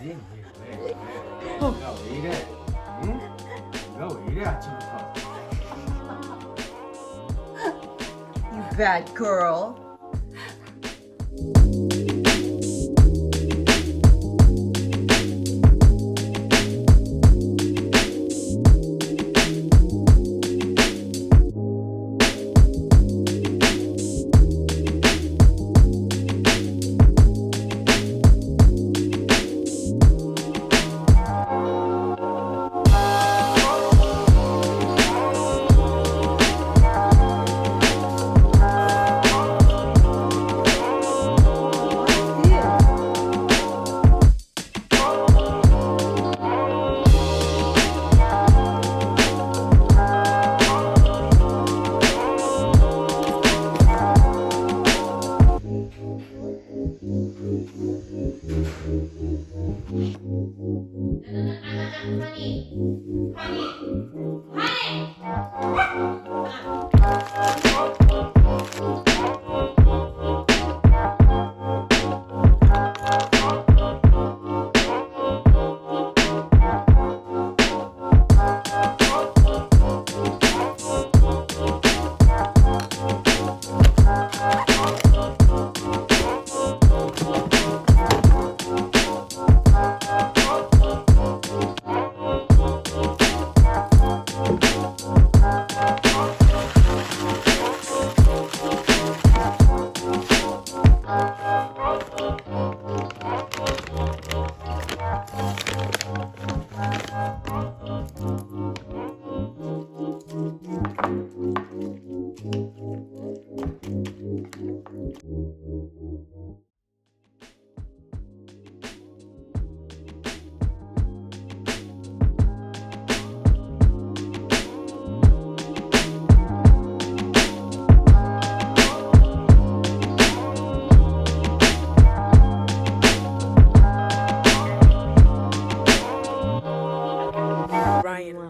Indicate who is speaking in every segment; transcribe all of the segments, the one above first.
Speaker 1: 네가 왜 이래? 응? 네가 왜 이래 아침부터?
Speaker 2: You bad girl.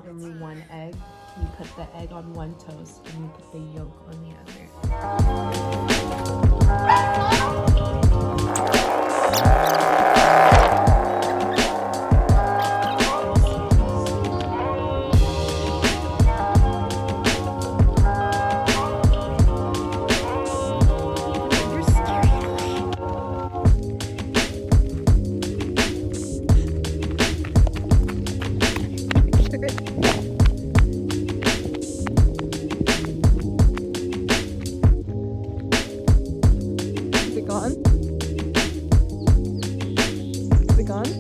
Speaker 3: Only one egg. You put the egg on one toast and you put the yolk on the other. Is it gone? Is it gone?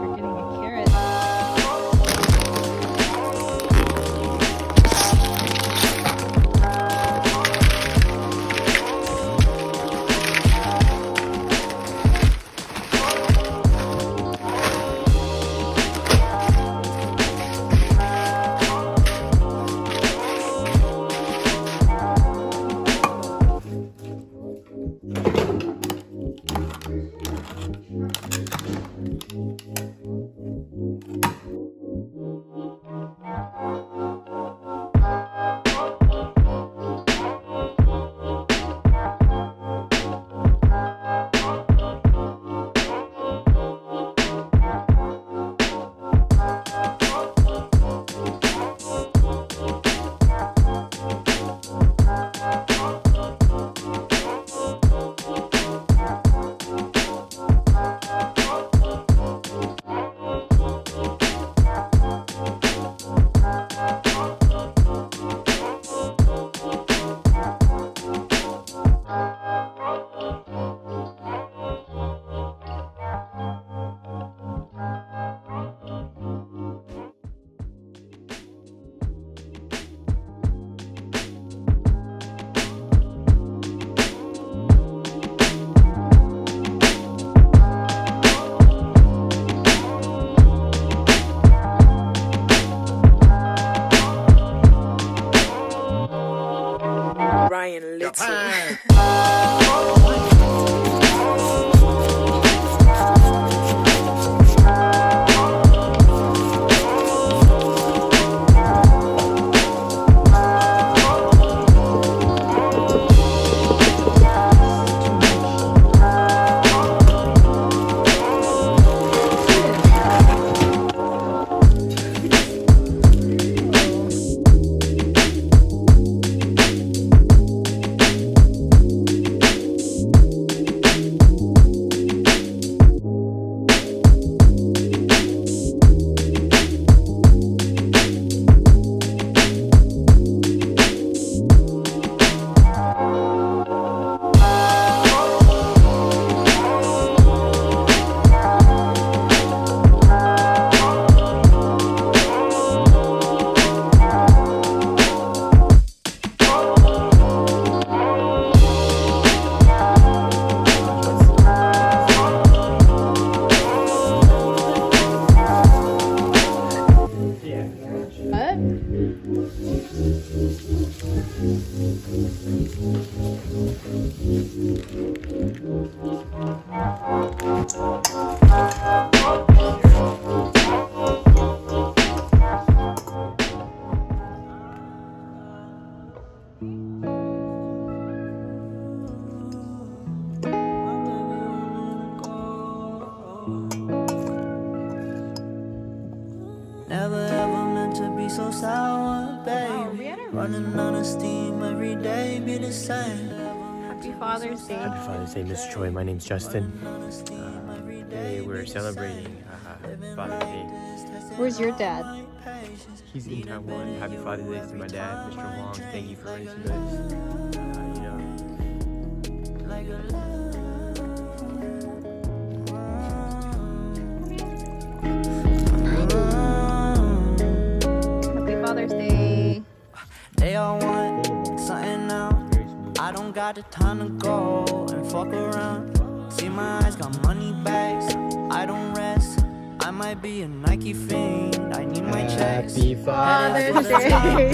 Speaker 3: We're getting a carrot. Ryan Little.
Speaker 4: Never ever meant to be so sour, baby. Running out of steam every day, be the same.
Speaker 3: Happy Father's Day.
Speaker 5: Happy Father's Day, Miss Troy. My name's Justin. Today we're celebrating Father's Day.
Speaker 3: Where's your dad?
Speaker 5: He's in Taiwan. Happy Father's Day to my dad, Mr. Wong. Thank you for raising us.
Speaker 3: Happy Father's Day.
Speaker 4: They all want something now. I don't got the time to go and fuck around. See my eyes got money bags. I don't rest. I might be a Nike fiend. I need my checks.
Speaker 5: Happy Father's
Speaker 4: Day.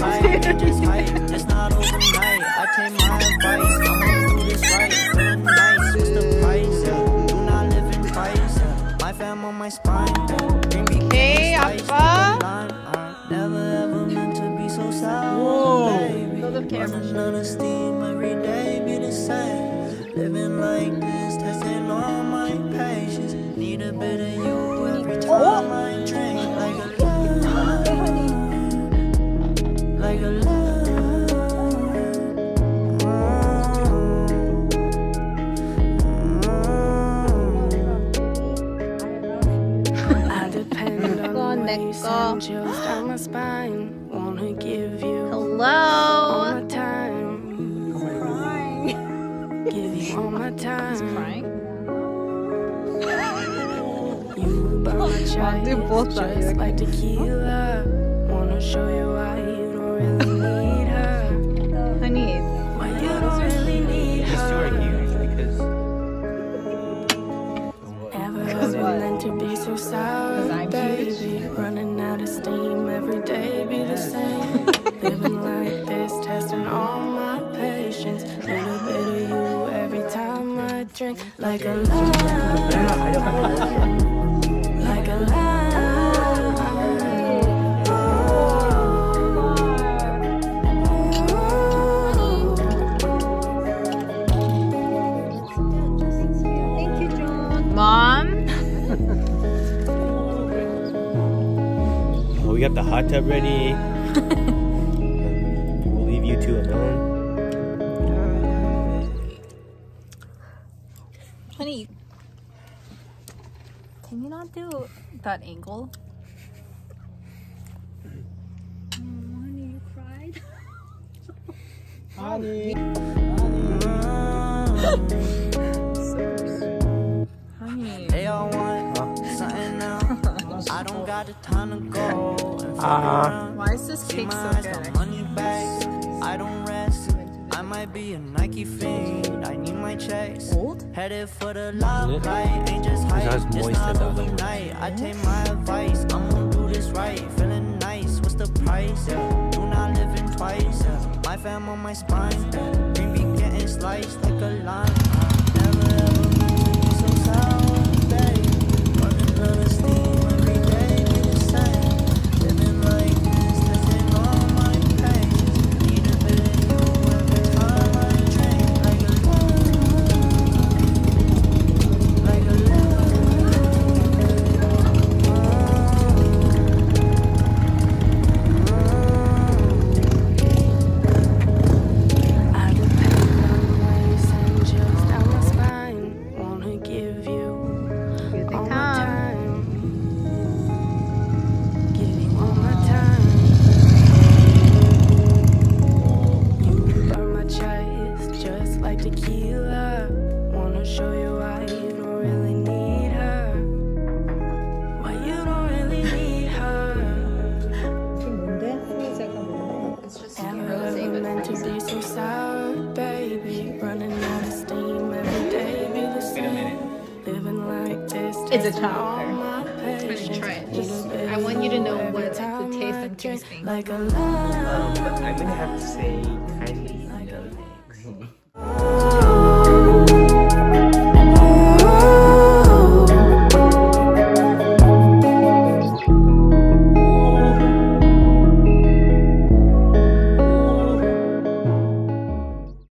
Speaker 4: Just hype. It's not overnight. I take my advice. I'ma do this right. Feeling nice. What's the price? Do not live in price. My fam on my spine.
Speaker 3: Hey, Appa.
Speaker 4: Never ever meant to be so sour.
Speaker 5: Whoa.
Speaker 4: Baby. Running out of steam every day, be the same. Living like this, testing all my patience. Need a bit of you every time I drink. Like a love, like a love. I depend on the way you send chills down my spine. Wanna give you all
Speaker 3: Hello.
Speaker 4: my time. Give you all my time. You burn my child just like tequila. Wanna show you why you don't really need her.
Speaker 3: Honey.
Speaker 4: Why you don't really need
Speaker 5: These two are
Speaker 4: her.
Speaker 5: huge because
Speaker 4: Ever meant to be so sour, baby. Running out of steam every day, be the same. Living like this, testing all my patience. Need a bit of you every time I drink. Like a love, like a love.
Speaker 3: Thank you, John. Mom.
Speaker 5: we got the hot tub ready. We'll leave you two alone.
Speaker 3: Honey. Can you not do that angle? Honey, you cried.
Speaker 5: Honey.
Speaker 3: Honey.
Speaker 4: They all want something now. I don't got the time to go and fuck around.
Speaker 3: Why is this cake so good?
Speaker 4: Money bags, I don't rest. I might be a Nike fiend. I need my checks.
Speaker 3: Old?
Speaker 4: Headed for the love light, ain't just hype.
Speaker 5: It's
Speaker 4: It's
Speaker 5: moist
Speaker 4: not
Speaker 5: at the other one.
Speaker 4: overnight. I take my advice. I'm gonna do this right. Feeling nice. What's the price? Yeah. Do not live in twice. Yeah. My fam on my spine. Green be getting sliced like a lime. Never ever meant to be so sour, babe. Running out of steam every day, be the same. Living like this, testing all my patience. Need a bit of you every time I drink. Like a love, like a love. I depend on waves and chills down my spine. Wanna give you all my time. Give you all my time. You burn my chest just like tequila. Wanna show you why you don't really need her. Why you don't really need her. Ever meant to be so sour, baby. Running out of steam every day, be the same. Living like this.
Speaker 3: It's a
Speaker 4: testing all
Speaker 3: chocolate.
Speaker 4: my patience.
Speaker 3: Try it.
Speaker 4: Need a bit
Speaker 3: I want you to know
Speaker 4: every
Speaker 3: what the
Speaker 4: time
Speaker 3: taste
Speaker 4: I
Speaker 3: and
Speaker 4: drink.
Speaker 3: tasting.
Speaker 4: Like a love.
Speaker 5: I'm gonna have to say kindly no thanks.
Speaker 1: Bye.